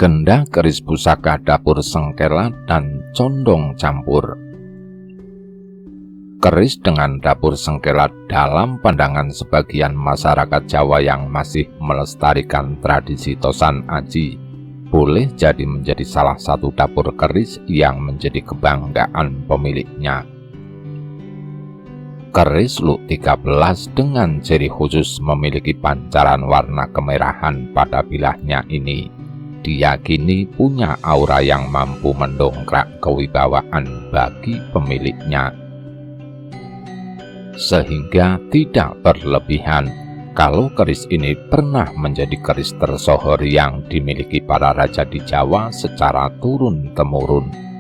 Legenda keris pusaka dapur sengkelat dan condong campur. Keris dengan dapur sengkelat dalam pandangan sebagian masyarakat Jawa yang masih melestarikan tradisi tosan aji boleh jadi menjadi salah satu dapur keris yang menjadi kebanggaan pemiliknya. Keris Luk 13 dengan ciri khusus memiliki pancaran warna kemerahan pada bilahnya ini diyakini punya aura yang mampu mendongkrak kewibawaan bagi pemiliknya, sehingga tidak berlebihan kalau keris ini pernah menjadi keris tersohor yang dimiliki para raja di Jawa secara turun-temurun.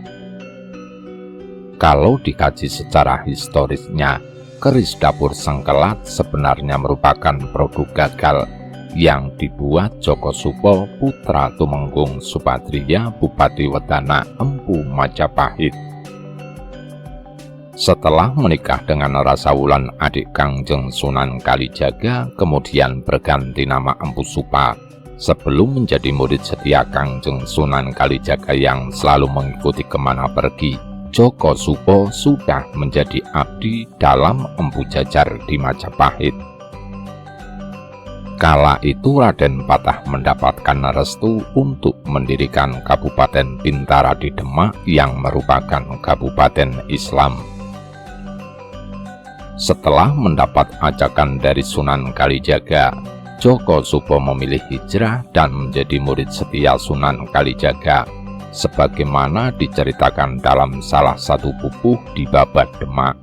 Kalau dikaji secara historisnya, keris dapur sengkelat sebenarnya merupakan produk gagal yang dibuat Joko Supo putra Tumenggung Supatria Bupati Wedana Empu Majapahit. Setelah menikah dengan Rasawulan adik Kangjeng Sunan Kalijaga, kemudian berganti nama Empu Supa. Sebelum menjadi murid setia Kangjeng Sunan Kalijaga yang selalu mengikuti kemana pergi, Joko Supo sudah menjadi abdi dalam Empu Jajar di Majapahit. Kala itu Raden Patah mendapatkan restu untuk mendirikan Kabupaten Bintara di Demak yang merupakan kabupaten Islam. Setelah mendapat ajakan dari Sunan Kalijaga, Joko Supo memilih hijrah dan menjadi murid setia Sunan Kalijaga, sebagaimana diceritakan dalam salah satu pupuh di Babat Demak.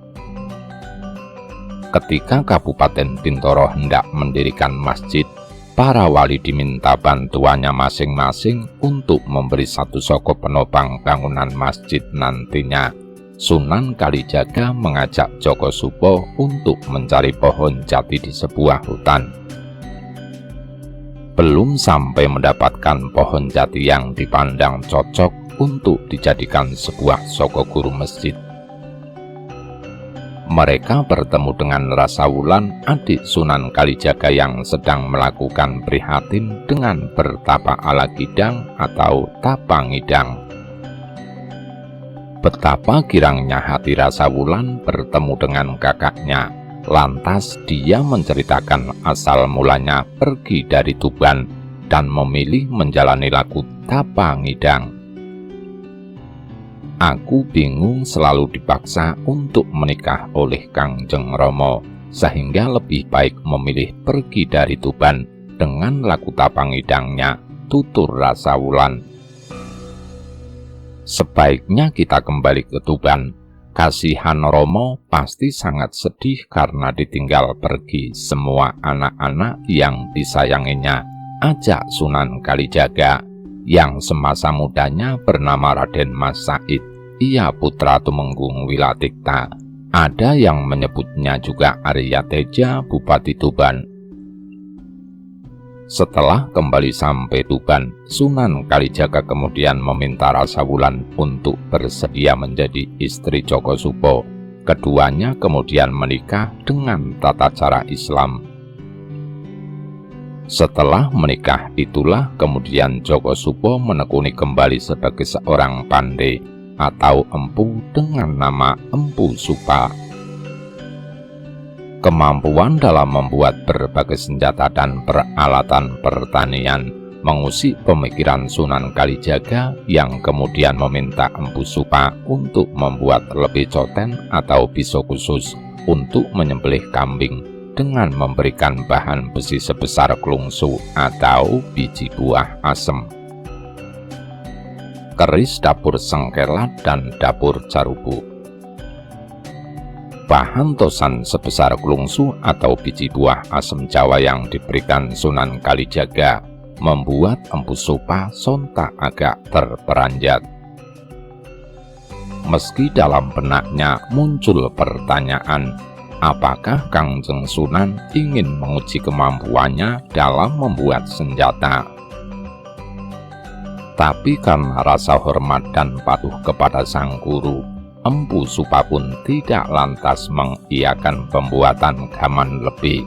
Ketika Kabupaten Bintoro hendak mendirikan masjid, para wali diminta bantuannya masing-masing untuk memberi satu soko penopang bangunan masjid nantinya. Sunan Kalijaga mengajak Joko Supo untuk mencari pohon jati di sebuah hutan. Belum sampai mendapatkan pohon jati yang dipandang cocok untuk dijadikan sebuah soko guru masjid, mereka bertemu dengan Rasawulan adik Sunan Kalijaga yang sedang melakukan prihatin dengan bertapa ala kidang atau tapa ngidang. Betapa girangnya hati Rasawulan bertemu dengan kakaknya. Lantas dia menceritakan asal mulanya pergi dari Tuban dan memilih menjalani laku tapa ngidang. Aku bingung selalu dipaksa untuk menikah oleh Kangjeng Rama, sehingga lebih baik memilih pergi dari Tuban dengan laku tapangidangnya, tutur Rasawulan. Sebaiknya kita kembali ke Tuban. Kasihan Romo pasti sangat sedih karena ditinggal pergi semua anak-anak yang disayanginya, ajak Sunan Kalijaga, yang semasa mudanya bernama Raden Mas Said. Ia putra Tumenggung Wilatikta. Ada yang menyebutnya juga Arya Teja, Bupati Tuban. Setelah kembali sampai Tuban, Sunan Kalijaga kemudian meminta Rasawulan untuk bersedia menjadi istri Joko Supo. Keduanya kemudian menikah dengan tata cara Islam. Setelah menikah itulah kemudian Joko Supo menekuni kembali sebagai seorang pandai atau empu dengan nama Empu Supa. Kemampuan dalam membuat berbagai senjata dan peralatan pertanian mengusik pemikiran Sunan Kalijaga yang kemudian meminta Empu Supa untuk membuat lebih coten atau pisau khusus untuk menyembelih kambing dengan memberikan bahan besi sebesar klungsu atau biji buah asem. Keris dapur sengkelat dan dapur carubu. Bahan tosan sebesar klungsu atau biji buah asem Jawa yang diberikan Sunan Kalijaga membuat Empu Supa sontak agak terperanjat. Meski dalam benaknya muncul pertanyaan, apakah Kangjeng Sunan ingin menguji kemampuannya dalam membuat senjata? Tapi karena rasa hormat dan patuh kepada sang guru, Empu Supa pun tidak lantas mengiyakan pembuatan gaman lebih.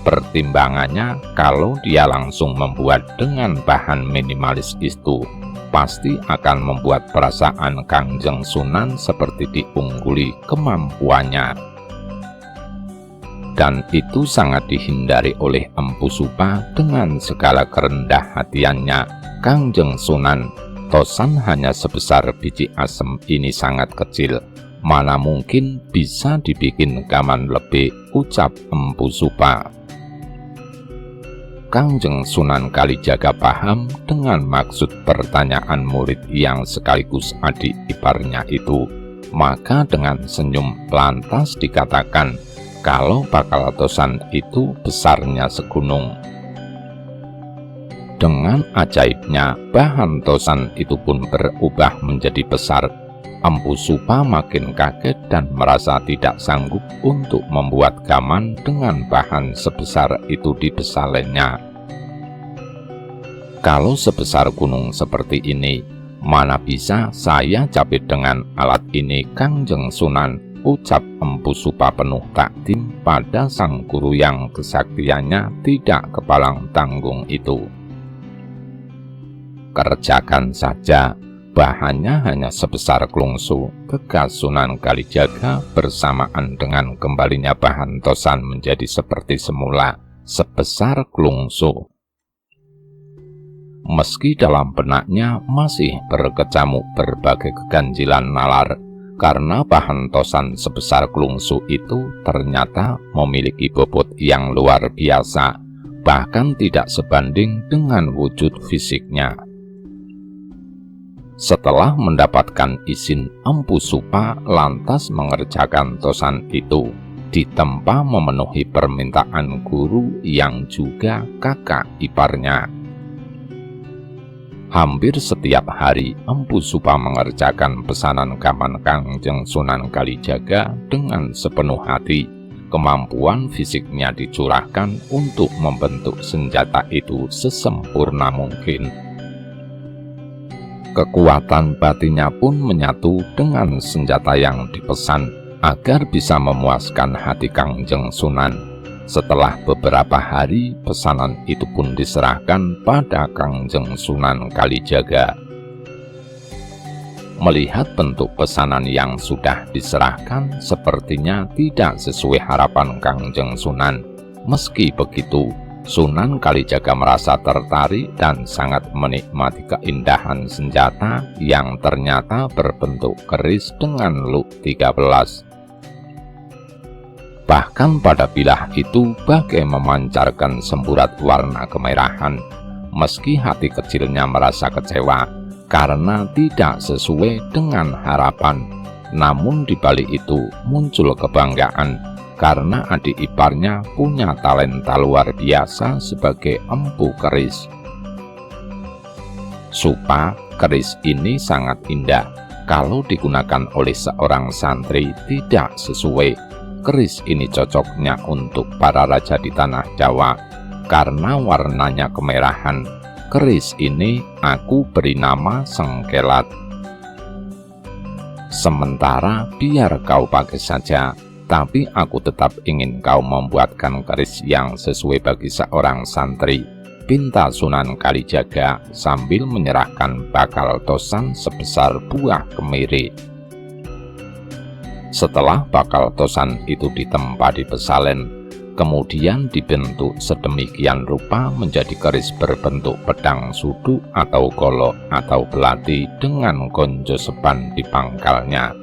Pertimbangannya, kalau dia langsung membuat dengan bahan minimalis itu, pasti akan membuat perasaan Kangjeng Sunan seperti diungguli kemampuannya. Dan itu sangat dihindari oleh Empu Supa dengan segala kerendah hatiannya. Kangjeng Sunan, tosan hanya sebesar biji asem ini sangat kecil, mana mungkin bisa dibikin gaman lebih, ucap Empu Supa. Kangjeng Sunan Kalijaga paham dengan maksud pertanyaan murid yang sekaligus adik iparnya itu. Maka dengan senyum lantas dikatakan kalau bakal tosan itu besarnya segunung. Dengan ajaibnya, bahan tosan itu pun berubah menjadi besar. Empu Supa makin kaget dan merasa tidak sanggup untuk membuat gaman dengan bahan sebesar itu di besalennya. Kalau sebesar gunung seperti ini, mana bisa saya capit dengan alat ini, Kangjeng Sunan, ucap Empu Supa penuh takdim pada sang guru yang kesaktiannya tidak kepalang tanggung itu. Kerjakan saja, bahannya hanya sebesar klungsu, tegas Sunan Kalijaga bersamaan dengan kembalinya bahan tosan menjadi seperti semula, sebesar klungsu. Meski dalam benaknya masih berkecamuk berbagai keganjilan nalar, karena bahan tosan sebesar klungsu itu ternyata memiliki bobot yang luar biasa, bahkan tidak sebanding dengan wujud fisiknya. Setelah mendapatkan izin, Empu Supa lantas mengerjakan tosan itu, ditempa memenuhi permintaan guru yang juga kakak iparnya. Hampir setiap hari, Empu Supa mengerjakan pesanan gaman Kangjeng Sunan Kalijaga dengan sepenuh hati. Kemampuan fisiknya dicurahkan untuk membentuk senjata itu sesempurna mungkin. Kekuatan batinnya pun menyatu dengan senjata yang dipesan agar bisa memuaskan hati Kangjeng Sunan. Setelah beberapa hari, pesanan itu pun diserahkan pada Kangjeng Sunan Kalijaga. Melihat bentuk pesanan yang sudah diserahkan, sepertinya tidak sesuai harapan Kangjeng Sunan. Meski begitu, Sunan Kalijaga merasa tertarik dan sangat menikmati keindahan senjata yang ternyata berbentuk keris dengan luk 13. Bahkan pada bilah itu bagai memancarkan semburat warna kemerahan. Meski hati kecilnya merasa kecewa karena tidak sesuai dengan harapan, namun di balik itu muncul kebanggaan karena adik iparnya punya talenta luar biasa sebagai empu keris. Supa, keris ini sangat indah. Kalau digunakan oleh seorang santri tidak sesuai. Keris ini cocoknya untuk para raja di tanah Jawa karena warnanya kemerahan. Keris ini aku beri nama Sengkelat. Sementara biar kau pakai saja, tapi aku tetap ingin kau membuatkan keris yang sesuai bagi seorang santri, pinta Sunan Kalijaga sambil menyerahkan bakal tosan sebesar buah kemiri. Setelah bakal tosan itu ditempa di pesalen, kemudian dibentuk sedemikian rupa menjadi keris berbentuk pedang suduk atau golok atau belati dengan gonjo sepan di pangkalnya.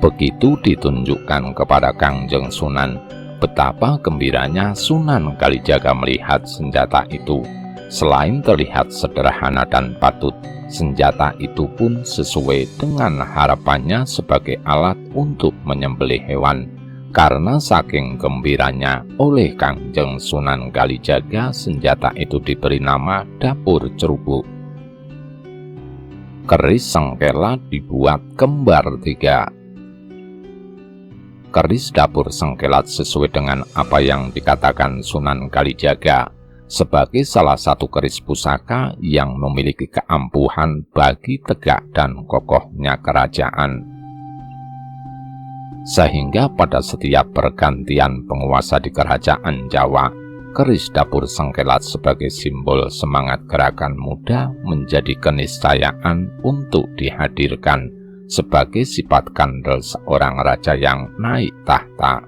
Begitu ditunjukkan kepada Kangjeng Sunan, betapa gembiranya Sunan Kalijaga melihat senjata itu. Selain terlihat sederhana dan patut, senjata itu pun sesuai dengan harapannya sebagai alat untuk menyembelih hewan. Karena saking gembiranya oleh Kangjeng Sunan Kalijaga, senjata itu diberi nama dapur cerubuk. Keris Sengkela dibuat kembar 3. Keris dapur Sengkelat sesuai dengan apa yang dikatakan Sunan Kalijaga sebagai salah satu keris pusaka yang memiliki keampuhan bagi tegak dan kokohnya kerajaan. sehingga pada setiap pergantian penguasa di kerajaan Jawa, keris dapur sengkelat sebagai simbol semangat gerakan muda menjadi keniscayaan untuk dihadirkan sebagai sifat kandel seorang raja yang naik tahta.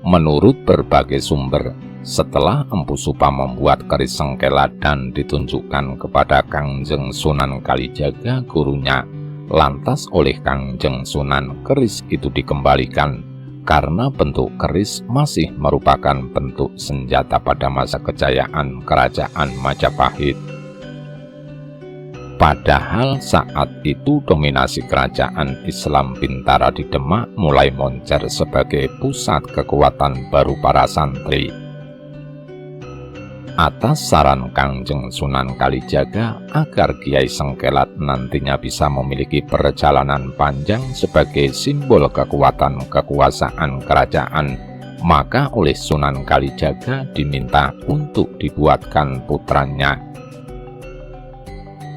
Menurut berbagai sumber, setelah Empu Supa membuat keris sengkelat dan ditunjukkan kepada Kangjeng Sunan Kalijaga gurunya, lantas oleh Kangjeng Sunan keris itu dikembalikan karena bentuk keris masih merupakan bentuk senjata pada masa kejayaan Kerajaan Majapahit. Padahal saat itu dominasi kerajaan Islam Bintara di Demak mulai moncer sebagai pusat kekuatan baru para santri. Atas saran Kangjeng Sunan Kalijaga agar Kiai Sengkelat nantinya bisa memiliki perjalanan panjang sebagai simbol kekuatan kekuasaan kerajaan, maka oleh Sunan Kalijaga diminta untuk dibuatkan putranya.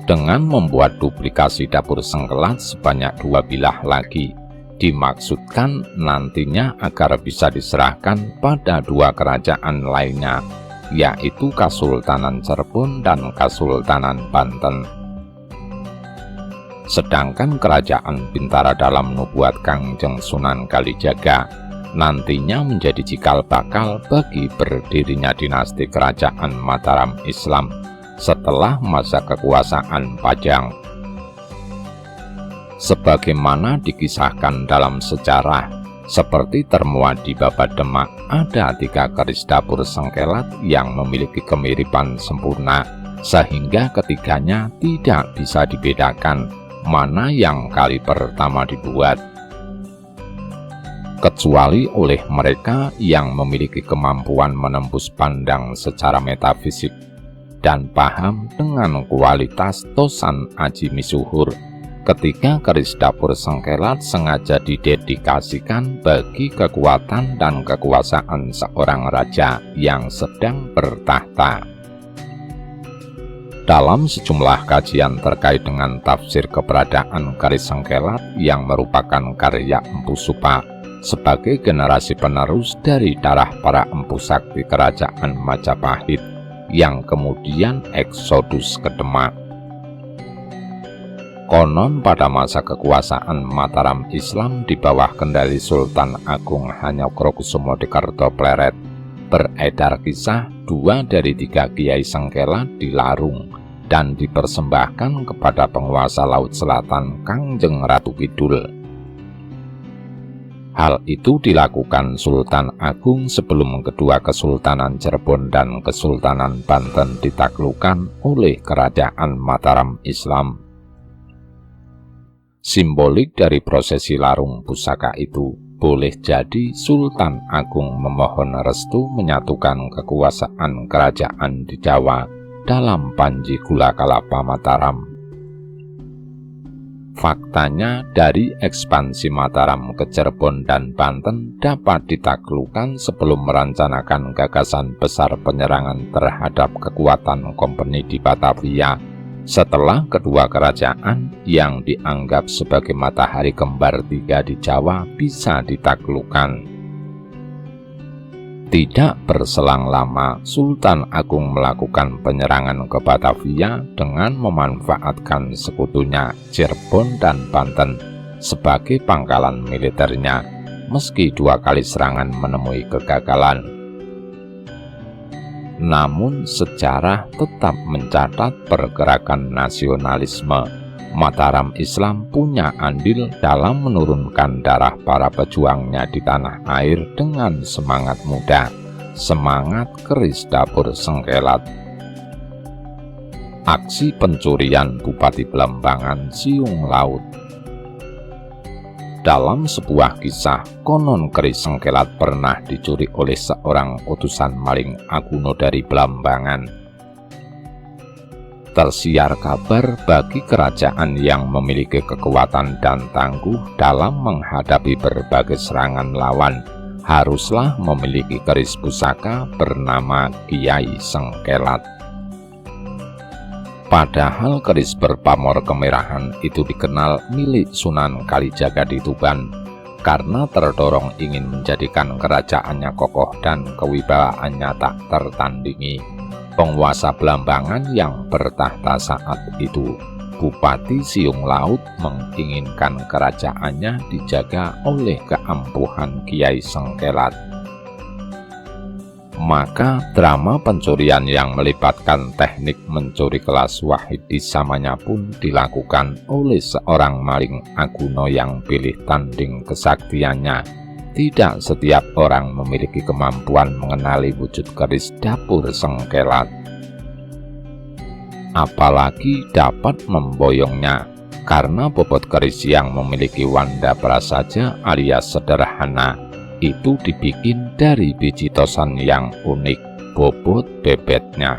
Dengan membuat duplikasi dapur sengkelat sebanyak 2 bilah lagi, dimaksudkan nantinya agar bisa diserahkan pada 2 kerajaan lainnya, yaitu Kasultanan Cirebon dan Kasultanan Banten. Sedangkan kerajaan Bintara dalam nubuat Kangjeng Sunan Kalijaga nantinya menjadi cikal bakal bagi berdirinya dinasti kerajaan Mataram Islam setelah masa kekuasaan Pajang. Sebagaimana dikisahkan dalam sejarah, seperti termuat di Babat Demak, ada 3 keris dapur sengkelat yang memiliki kemiripan sempurna, sehingga ketiganya tidak bisa dibedakan mana yang kali pertama dibuat. Kecuali oleh mereka yang memiliki kemampuan menembus pandang secara metafisik dan paham dengan kualitas Tosan Aji Misuhur, ketika keris dapur sengkelat sengaja didedikasikan bagi kekuatan dan kekuasaan seorang raja yang sedang bertahta. Dalam sejumlah kajian terkait dengan tafsir keberadaan keris sengkelat yang merupakan karya Empu Supa sebagai generasi penerus dari darah para empu sakti kerajaan Majapahit yang kemudian eksodus ke Demak. Konon pada masa kekuasaan Mataram Islam di bawah kendali Sultan Agung Hanyokrokusumo di Kertopleret, beredar kisah 2 dari 3 Kiai Sengkelat dilarung dan dipersembahkan kepada penguasa Laut Selatan Kangjeng Ratu Kidul. Hal itu dilakukan Sultan Agung sebelum kedua Kesultanan Cirebon dan Kesultanan Banten ditaklukkan oleh Kerajaan Mataram Islam. Simbolik dari prosesi larung pusaka itu, boleh jadi Sultan Agung memohon restu menyatukan kekuasaan kerajaan di Jawa dalam Panji Gula Kalapa Mataram. Faktanya, dari ekspansi Mataram ke Cirebon dan Banten dapat ditaklukkan sebelum merencanakan gagasan besar penyerangan terhadap kekuatan kompeni di Batavia, setelah kedua kerajaan yang dianggap sebagai matahari kembar 3 di Jawa bisa ditaklukkan. Tidak berselang lama, Sultan Agung melakukan penyerangan ke Batavia dengan memanfaatkan sekutunya Cirebon dan Banten sebagai pangkalan militernya, meski 2 kali serangan menemui kegagalan. Namun sejarah tetap mencatat pergerakan nasionalisme. Mataram Islam punya andil dalam menurunkan darah para pejuangnya di tanah air dengan semangat muda, semangat keris dapur sengkelat. Aksi pencurian Bupati Belambangan Siung Laut. Dalam sebuah kisah, konon keris sengkelat pernah dicuri oleh seorang utusan maling Aguno dari Belambangan. Tersiar kabar bagi kerajaan yang memiliki kekuatan dan tangguh dalam menghadapi berbagai serangan lawan, haruslah memiliki keris pusaka bernama Kiai Sengkelat. Padahal keris berpamor kemerahan itu dikenal milik Sunan Kalijaga di Tuban, karena terdorong ingin menjadikan kerajaannya kokoh dan kewibawaannya tak tertandingi. Penguasa Blambangan yang bertahta saat itu, Bupati Siung Laut, menginginkan kerajaannya dijaga oleh keampuhan Kiai Sengkelat. Maka drama pencurian yang melibatkan teknik mencuri kelas wahid di samanya pun dilakukan oleh seorang maling Aguno yang pilih tanding kesaktiannya. Tidak setiap orang memiliki kemampuan mengenali wujud keris dapur Sengkelat, apalagi dapat memboyongnya, karena bobot keris yang memiliki wanda prasaja alias sederhana itu dibikin dari biji tosan yang unik, bobot bebetnya.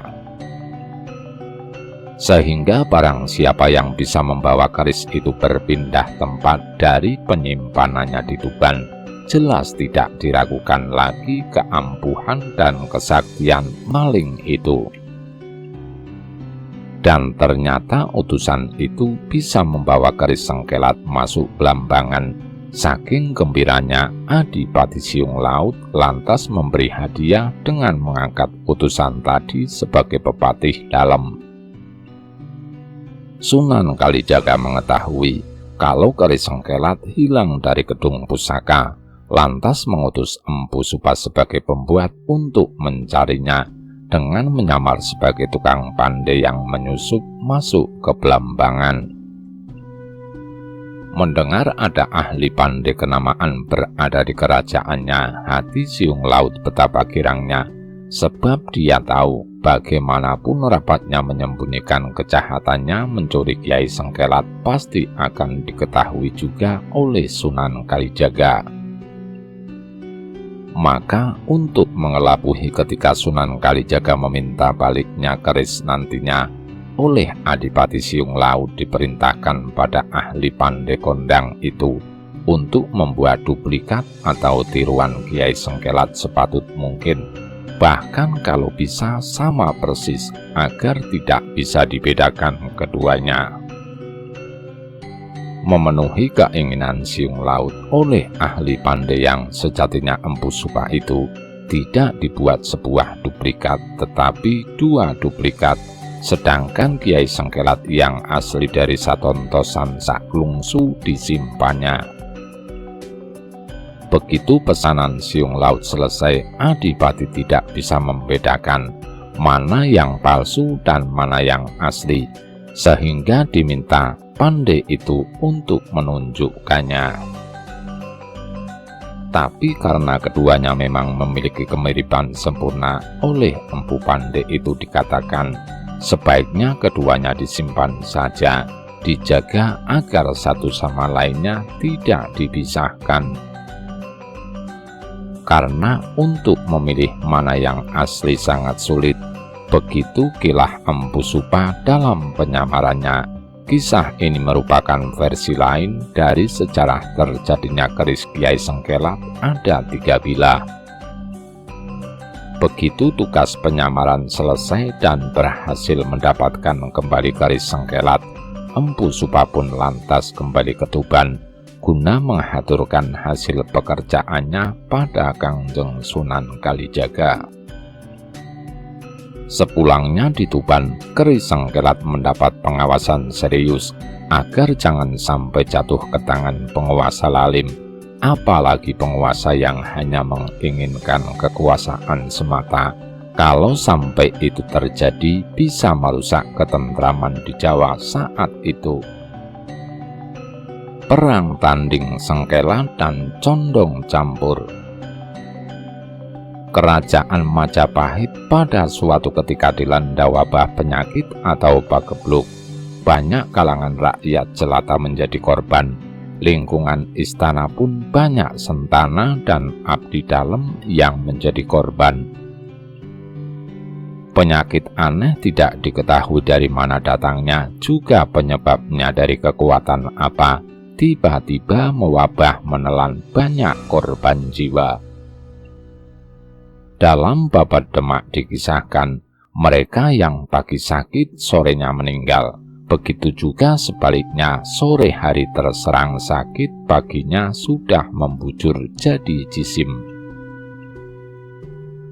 Sehingga barang siapa yang bisa membawa keris itu berpindah tempat dari penyimpanannya di Tuban, jelas tidak diragukan lagi keampuhan dan kesaktian maling itu. Dan ternyata utusan itu bisa membawa keris Sengkelat masuk Blambangan. Saking gembiranya, Adipati Siung Laut lantas memberi hadiah dengan mengangkat utusan tadi sebagai pepatih dalem. Sunan Kalijaga mengetahui kalau keris Sengkelat hilang dari gedung pusaka, lantas mengutus Empu Supa sebagai pembuat untuk mencarinya dengan menyamar sebagai tukang pandai yang menyusup masuk ke Blambangan. Mendengar ada ahli pandai kenamaan berada di kerajaannya, hati Siung Laut betapa girangnya, sebab dia tahu bagaimanapun rapatnya menyembunyikan kejahatannya mencuri Kiai Sengkelat pasti akan diketahui juga oleh Sunan Kalijaga. Maka untuk mengelabuhi ketika Sunan Kalijaga meminta baliknya keris nantinya, oleh Adipati Siung Laut diperintahkan pada ahli pandai kondang itu untuk membuat duplikat atau tiruan Kiai Sengkelat sepatut mungkin, bahkan kalau bisa sama persis agar tidak bisa dibedakan keduanya. Memenuhi keinginan Siung Laut oleh ahli pandai yang sejatinya Empu Supa itu, tidak dibuat sebuah duplikat tetapi 2 duplikat. Sedangkan Kiai Sengkelat yang asli dari Satontosan Saklungsu disimpannya. Begitu pesanan Siung Laut selesai, Adipati tidak bisa membedakan mana yang palsu dan mana yang asli, sehingga diminta pandai itu untuk menunjukkannya. Tapi karena keduanya memang memiliki kemiripan sempurna, oleh Empu Pandai itu dikatakan sebaiknya keduanya disimpan saja, dijaga agar satu sama lainnya tidak dipisahkan. Karena untuk memilih mana yang asli sangat sulit, begitu kilah Empu Supa dalam penyamarannya. Kisah ini merupakan versi lain dari sejarah terjadinya keris Kiai Sengkelat ada 3 bilah. Begitu tugas penyamaran selesai dan berhasil mendapatkan kembali keris Sengkelat, Empu Supa pun lantas kembali ke Tuban guna mengaturkan hasil pekerjaannya pada Kangjeng Sunan Kalijaga. Sepulangnya di Tuban, keris Sengkelat mendapat pengawasan serius agar jangan sampai jatuh ke tangan penguasa lalim, apalagi penguasa yang hanya menginginkan kekuasaan semata. Kalau sampai itu terjadi, bisa merusak ketentraman di Jawa saat itu. Perang tanding Sengkelat dan Condong Campur. Kerajaan Majapahit pada suatu ketika dilanda wabah penyakit atau pagebluk. Banyak kalangan rakyat jelata menjadi korban. Lingkungan istana pun banyak sentana dan abdi dalam yang menjadi korban. Penyakit aneh tidak diketahui dari mana datangnya, juga penyebabnya dari kekuatan apa. Tiba-tiba mewabah menelan banyak korban jiwa. Dalam Babat Demak dikisahkan Mereka yang pagi sakit, sorenya meninggal. Begitu juga sebaliknya, sore hari terserang sakit, paginya sudah membujur jadi jisim.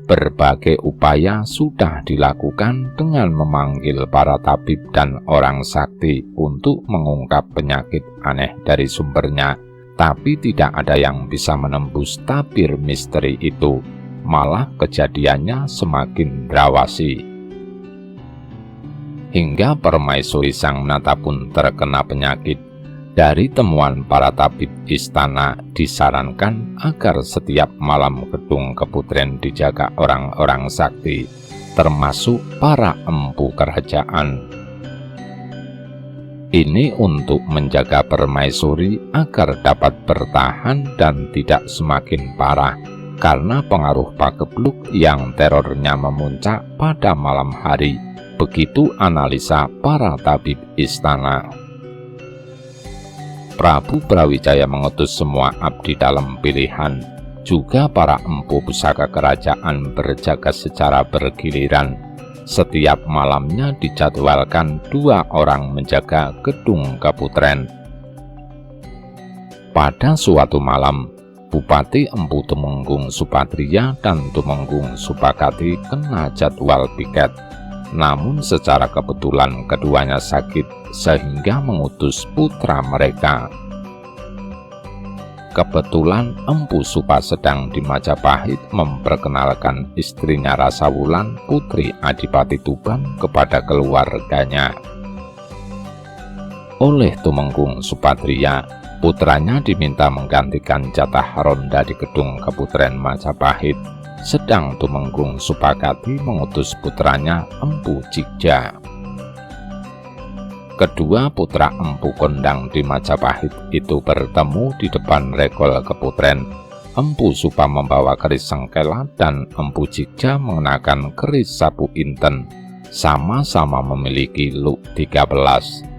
Berbagai upaya sudah dilakukan dengan memanggil para tabib dan orang sakti untuk mengungkap penyakit aneh dari sumbernya, tapi tidak ada yang bisa menembus tabir misteri itu. Malah kejadiannya semakin berawasi. Hingga permaisuri sang menata pun terkena penyakit. Dari temuan para tabib istana disarankan agar setiap malam gedung keputren dijaga orang-orang sakti, termasuk para empu kerajaan. Ini untuk menjaga permaisuri agar dapat bertahan dan tidak semakin parah karena pengaruh pagebluk yang terornya memuncak pada malam hari. Begitu analisa para tabib istana. Prabu Brawijaya mengutus semua abdi dalam pilihan, juga para empu pusaka kerajaan berjaga secara bergiliran. Setiap malamnya dijadwalkan 2 orang menjaga gedung keputren. Pada suatu malam, Bupati Empu Tumenggung Supatria dan Tumenggung Supakati kena jadwal piket. Namun secara kebetulan keduanya sakit sehingga mengutus putra mereka. Kebetulan Empu Supa sedang di Majapahit memperkenalkan istrinya Rasawulan, putri Adipati Tuban, kepada keluarganya. Oleh Tumenggung Supatria, putranya diminta menggantikan jatah ronda di gedung keputren Majapahit. Sedang Tumenggung Supakati mengutus putranya Empu Jigja. Kedua putra Empu Kondang di Majapahit itu bertemu di depan regol keputren. Empu Supa membawa keris sengkela dan Empu Jigja mengenakan keris sapu inten. Sama-sama memiliki luk 13.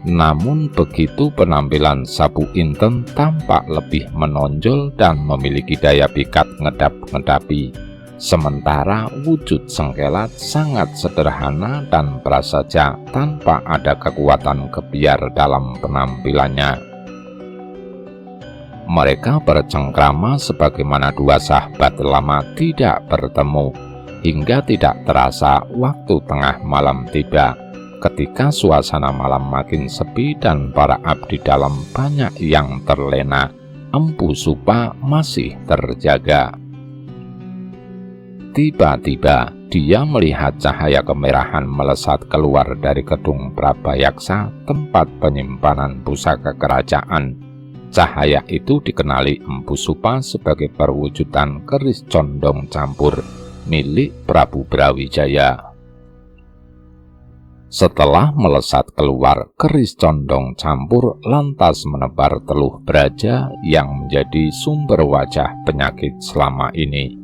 Namun begitu penampilan sapu inten tampak lebih menonjol dan memiliki daya pikat ngedap-ngedapi. Sementara wujud sengkelat sangat sederhana dan prasaja tanpa ada kekuatan gebiar dalam penampilannya. Mereka bercengkrama sebagaimana 2 sahabat lama tidak bertemu, hingga tidak terasa waktu tengah malam tiba. Ketika suasana malam makin sepi dan para abdi dalam banyak yang terlena, Empu Supa masih terjaga. Tiba-tiba dia melihat cahaya kemerahan melesat keluar dari gedung Prabayaksa, tempat penyimpanan pusaka kerajaan. Cahaya itu dikenali Empu Supa sebagai perwujudan keris condong campur milik Prabu Brawijaya. Setelah melesat keluar, keris condong campur lantas menebar teluh braja yang menjadi sumber wajah penyakit selama ini.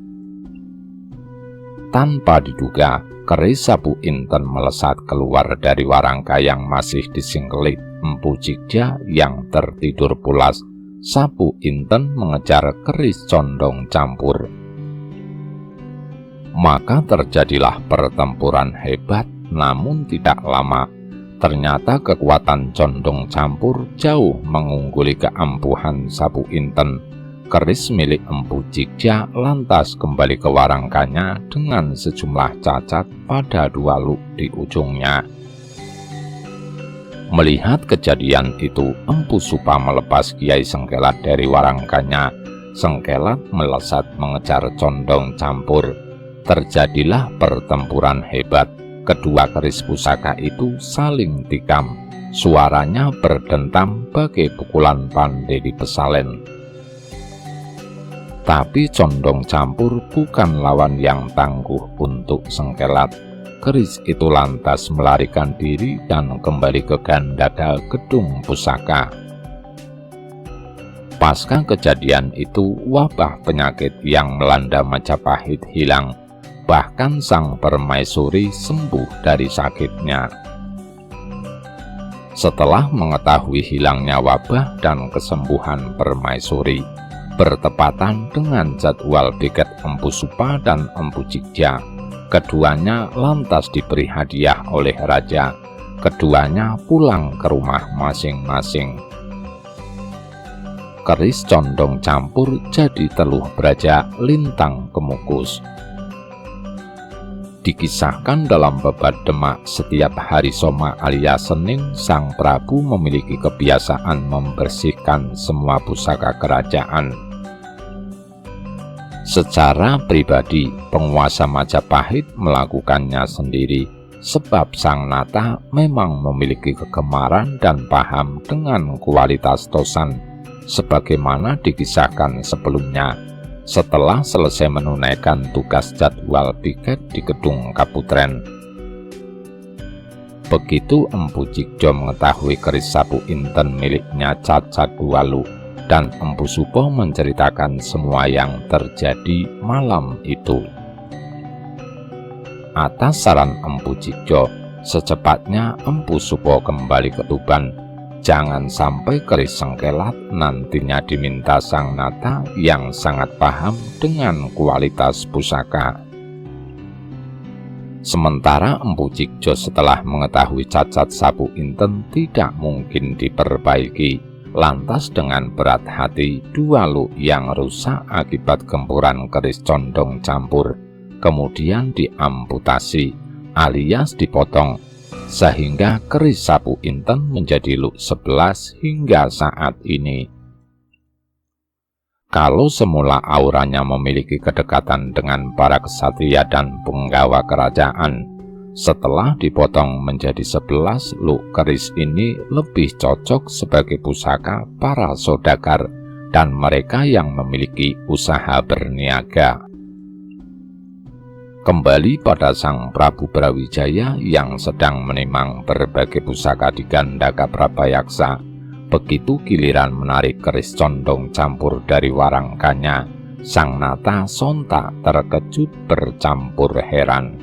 Tanpa diduga, keris sapu inten melesat keluar dari warangka yang masih disingkelit Empu Jigja yang tertidur pulas. Sapu inten mengejar keris condong campur. Maka terjadilah pertempuran hebat. Namun tidak lama, ternyata kekuatan condong campur jauh mengungguli keampuhan sapu inten. Keris milik Empu Jigja lantas kembali ke warangkanya dengan sejumlah cacat pada 2 luk di ujungnya. Melihat kejadian itu, Empu Supa melepas Kiai Sengkelat dari warangkanya. Sengkelat melesat mengejar condong campur. Terjadilah pertempuran hebat. Kedua keris pusaka itu saling tikam. Suaranya berdentam bagai pukulan pandai di pesalen. Tapi condong campur bukan lawan yang tangguh untuk Sengkelat. Keris itu lantas melarikan diri dan kembali ke Gandada gedung pusaka. Pasca kejadian itu, wabah penyakit yang melanda Majapahit hilang. Bahkan sang permaisuri sembuh dari sakitnya. Setelah mengetahui hilangnya wabah dan kesembuhan permaisuri, bertepatan dengan jadwal piket Empu Supa dan Empu Jigja, Keduanya lantas diberi hadiah oleh raja. Keduanya pulang ke rumah masing-masing. Keris condong campur jadi teluh braja lintang kemukus. Dikisahkan dalam Babat Demak, setiap hari Soma alias Senin, Sang Prabu memiliki kebiasaan membersihkan semua pusaka kerajaan. Secara pribadi, penguasa Majapahit melakukannya sendiri, sebab Sang Nata memang memiliki kegemaran dan paham dengan kualitas tosan, sebagaimana dikisahkan sebelumnya. Setelah selesai menunaikan tugas jadwal piket di Gedung Kaputren, begitu Empu Cikjo mengetahui keris sapu inten miliknya Cacat Walu, dan Empu Supo menceritakan semua yang terjadi malam itu. Atas saran Empu Cikjo, secepatnya Empu Supo kembali ke Tuban. Jangan sampai keris sengkelat nantinya diminta Sang Nata yang sangat paham dengan kualitas pusaka. Sementara Empu Cikjo setelah mengetahui cacat sapu inten tidak mungkin diperbaiki, lantas dengan berat hati dua lu yang rusak akibat gempuran keris condong campur kemudian diamputasi alias dipotong, sehingga keris sapu inten menjadi luk 11 hingga saat ini. Kalau semula auranya memiliki kedekatan dengan para kesatria dan penggawa kerajaan, setelah dipotong menjadi 11, luk keris ini lebih cocok sebagai pusaka para saudagar dan mereka yang memiliki usaha berniaga. Kembali pada Sang Prabu Brawijaya yang sedang menimang berbagai pusaka di Gandaka Prabayaksa, begitu giliran menarik keris condong campur dari warangkanya, Sang Nata sontak terkejut bercampur heran.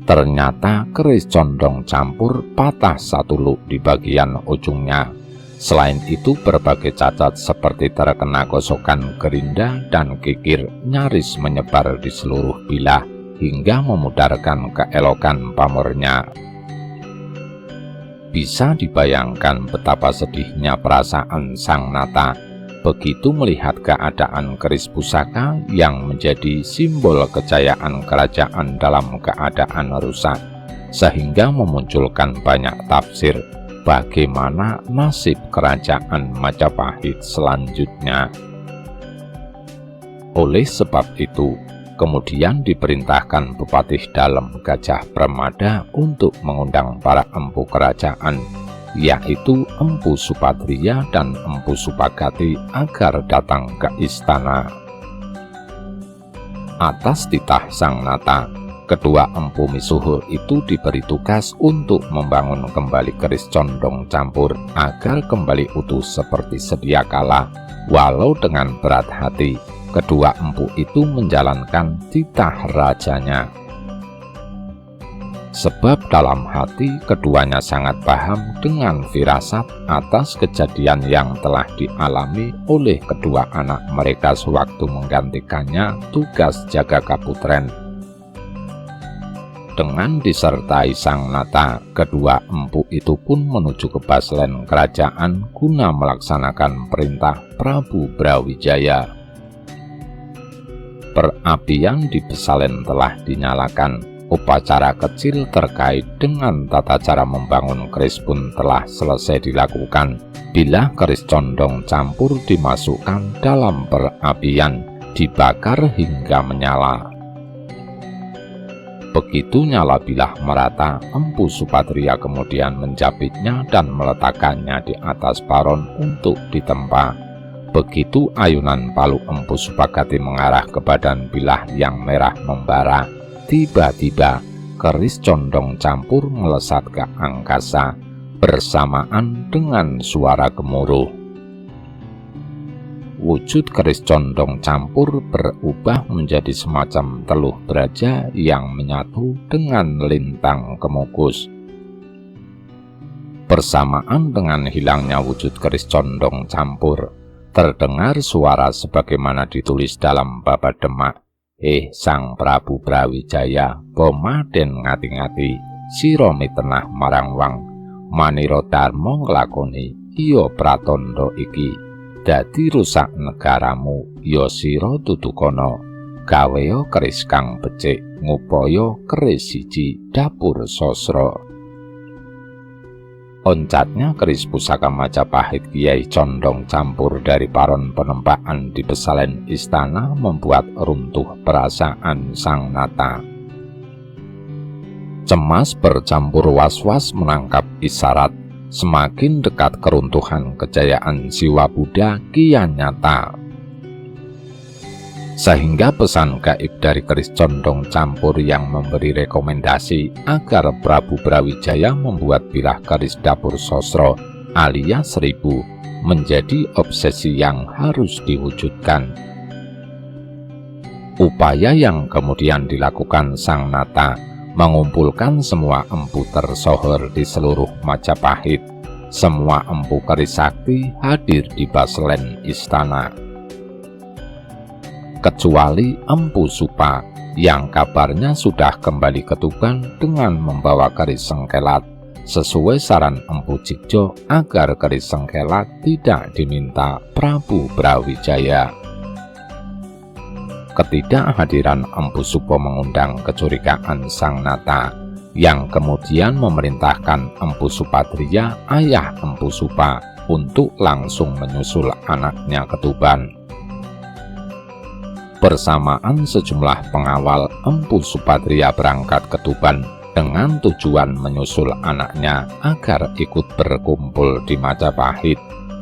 Ternyata keris condong campur patah satu luk di bagian ujungnya. Selain itu, berbagai cacat seperti terkena gosokan gerinda dan kikir nyaris menyebar di seluruh bilah hingga memudarkan keelokan pamornya. Bisa dibayangkan betapa sedihnya perasaan Sang Nata begitu melihat keadaan keris pusaka yang menjadi simbol kejayaan kerajaan dalam keadaan rusak, sehingga memunculkan banyak tafsir bagaimana nasib kerajaan Majapahit selanjutnya. Oleh sebab itu, kemudian diperintahkan Bupati Dalem Gajah Permada untuk mengundang para empu kerajaan, yaitu Empu Supatria dan Empu Supagati agar datang ke istana. Atas titah Sang Nata, kedua empu misuhur itu diberi tugas untuk membangun kembali keris condong campur agar kembali utuh seperti sedia kala. Walau dengan berat hati, kedua empu itu menjalankan titah rajanya. Sebab dalam hati keduanya sangat paham dengan firasat atas kejadian yang telah dialami oleh kedua anak mereka sewaktu menggantikannya tugas jaga Kaputren. Dengan disertai Sang Nata, kedua empu itu pun menuju ke Baslen kerajaan guna melaksanakan perintah Prabu Brawijaya. Perapian di Baslen telah dinyalakan, upacara kecil terkait dengan tata cara membangun keris pun telah selesai dilakukan. Bila keris condong campur dimasukkan dalam perapian, dibakar hingga menyala. Begitu nyala bilah merata, Empu Supatria kemudian menjapitnya dan meletakkannya di atas paron untuk ditempa. Begitu ayunan palu Empu Supagati mengarah ke badan bilah yang merah membara, tiba-tiba keris condong campur melesat ke angkasa bersamaan dengan suara gemuruh. Wujud keris condong campur berubah menjadi semacam teluh braja yang menyatu dengan lintang kemukus. Bersamaan dengan hilangnya wujud keris condong campur, terdengar suara sebagaimana ditulis dalam Babat Demak, Sang Prabu Brawijaya, pemaden ngati-ngati, sira mitenah marang wang manira darma nglakoni iya pratandha iki dadi rusak negaramu ya sira tutukana gawea keris kang becik ngupaya keris siji dapur sastra. Oncatnya keris pusaka Majapahit Kiai Condong Campur dari paron penempaan di pesalen istana membuat runtuh perasaan Sang Nata. Cemas bercampur was-was menangkap isyarat semakin dekat keruntuhan kejayaan Siwa Buddha kian nyata. Sehingga pesan gaib dari keris Condong Campur yang memberi rekomendasi agar Prabu Brawijaya membuat bilah keris dapur sastra alias 1000 menjadi obsesi yang harus diwujudkan. Upaya yang kemudian dilakukan Sang Nata mengumpulkan semua empu tersohor di seluruh Majapahit. Semua empu keris sakti hadir di baslen istana, kecuali Empu Supa yang kabarnya sudah kembali ke Tuban dengan membawa keris sengkelat sesuai saran Empu Jigjo agar keris sengkelat tidak diminta Prabu Brawijaya. Ketidakhadiran Empu Supa mengundang kecurigaan Sang Nata yang kemudian memerintahkan Empu Supatria, ayah Empu Supa, untuk langsung menyusul anaknya ke Tuban. Bersamaan sejumlah pengawal Empu Supatria berangkat ke Tuban dengan tujuan menyusul anaknya agar ikut berkumpul di Majapahit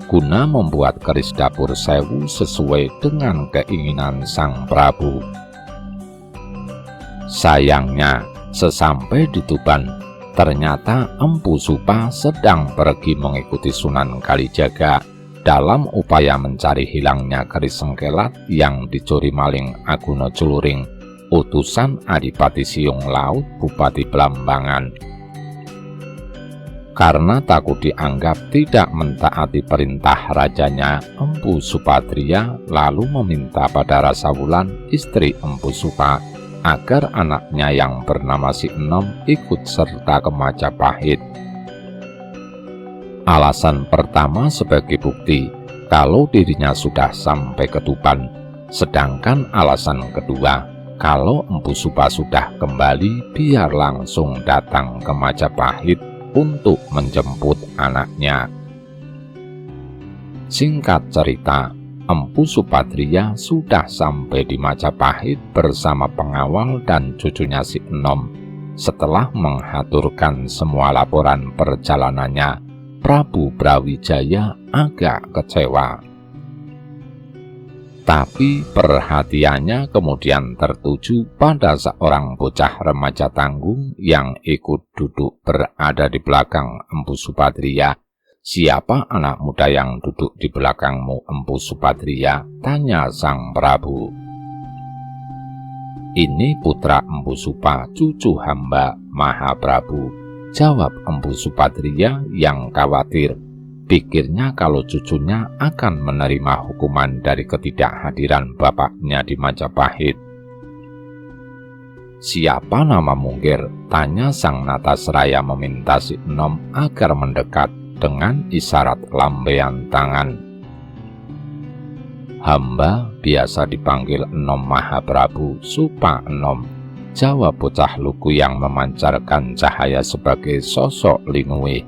guna membuat keris dapur 1000 sesuai dengan keinginan Sang Prabu. Sayangnya, sesampai di Tuban, ternyata Empu Supa sedang pergi mengikuti Sunan Kalijaga dalam upaya mencari hilangnya keris sengkelat yang dicuri maling Aguna Culuring, utusan Adipati Siung Laut Bupati Blambangan. Karena takut dianggap tidak mentaati perintah rajanya, Empu Supatria lalu meminta pada Rasa Wulan, istri Empu Supa, agar anaknya yang bernama Si Enom ikut serta ke Majapahit. Alasan pertama sebagai bukti kalau dirinya sudah sampai ke Tuban, sedangkan alasan kedua kalau Empu Supa sudah kembali biar langsung datang ke Majapahit untuk menjemput anaknya. Singkat cerita, Empu Supatria sudah sampai di Majapahit bersama pengawal dan cucunya Si Enom. Setelah menghaturkan semua laporan perjalanannya, Prabu Brawijaya agak kecewa. Tapi perhatiannya kemudian tertuju pada seorang bocah remaja tanggung yang ikut duduk berada di belakang Empu Supatria. "Siapa anak muda yang duduk di belakangmu, Empu Supatria?" tanya Sang Prabu. "Ini putra Empu Supa, cucu hamba Mahaprabu," jawab Empu Supatria yang khawatir. Pikirnya kalau cucunya akan menerima hukuman dari ketidakhadiran bapaknya di Majapahit. "Siapa nama mungkir?" tanya Sang Nata seraya meminta Si Enom agar mendekat dengan isyarat lambaian tangan. "Hamba biasa dipanggil Enom Mahaprabu, Supa Enom," jawab bocah lugu yang memancarkan cahaya sebagai sosok Linue.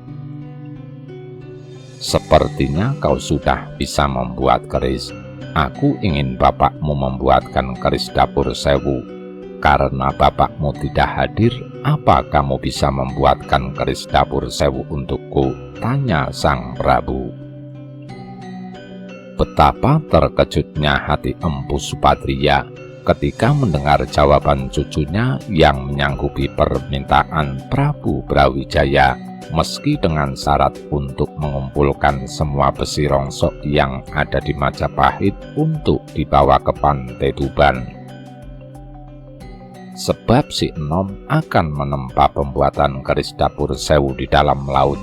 "Sepertinya kau sudah bisa membuat keris. Aku ingin bapakmu membuatkan keris dapur 1000. Karena bapakmu tidak hadir, apa kamu bisa membuatkan keris dapur 1000 untukku?" tanya Sang Prabu. Betapa terkejutnya hati Empu Supatria ketika mendengar jawaban cucunya yang menyanggupi permintaan Prabu Brawijaya, meski dengan syarat untuk mengumpulkan semua besi rongsok yang ada di Majapahit untuk dibawa ke pantai Tuban. Sebab Si Enom akan menempa pembuatan keris dapur 1000 di dalam laut.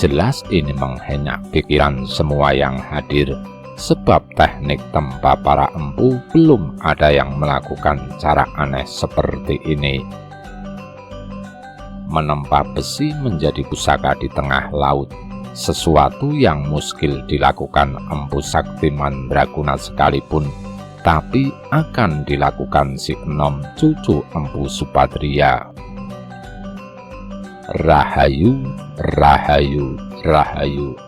Jelas ini menghenyak pikiran semua yang hadir. sebab teknik tempa para empu belum ada yang melakukan cara aneh seperti ini. Menempa besi menjadi pusaka di tengah laut, sesuatu yang muskil dilakukan Empu Sakti Mandraguna sekalipun, tapi akan dilakukan si Enom cucu Empu Supatria. Rahayu, Rahayu, Rahayu.